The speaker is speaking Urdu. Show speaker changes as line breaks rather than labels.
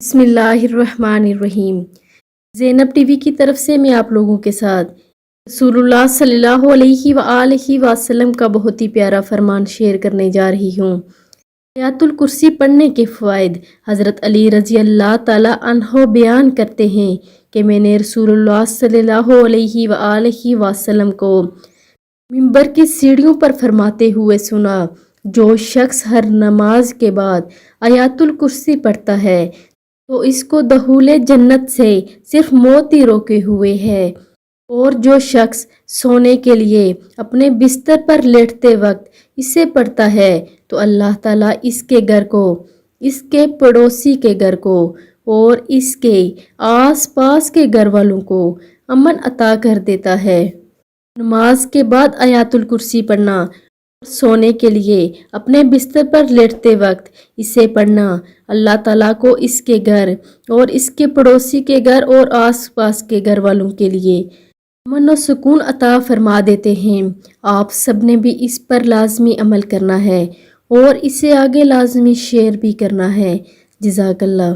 بسم اللہ الرحمن الرحیم۔ زینب ٹی وی کی طرف سے میں آپ لوگوں کے ساتھ رسول اللہ صلی اللہ علیہ وآلہ وسلم کا بہت ہی پیارا فرمان شیئر کرنے جا رہی ہوں۔ آیات الکرسی پڑھنے کے فوائد۔ حضرت علی رضی اللہ تعالی عنہ بیان کرتے ہیں کہ میں نے رسول اللہ صلی اللہ علیہ وآلہ وسلم کو منبر کی سیڑھیوں پر فرماتے ہوئے سنا، جو شخص ہر نماز کے بعد آیات الکرسی پڑھتا ہے تو اس کو دخول جنت سے صرف موت ہی روکے ہوئے ہے، اور جو شخص سونے کے لیے اپنے بستر پر لیٹتے وقت اسے پڑھتا ہے تو اللہ تعالیٰ اس کے گھر کو، اس کے پڑوسی کے گھر کو اور اس کے آس پاس کے گھر والوں کو امن عطا کر دیتا ہے۔ نماز کے بعد آیات الکرسی پڑھنا، سونے کے لیے اپنے بستر پر لیٹتے وقت اسے پڑھنا اللہ تعالیٰ کو اس کے گھر اور اس کے پڑوسی کے گھر اور آس پاس کے گھر والوں کے لیے امن و سکون عطا فرما دیتے ہیں۔ آپ سب نے بھی اس پر لازمی عمل کرنا ہے اور اسے آگے لازمی شیئر بھی کرنا ہے۔ جزاک اللہ۔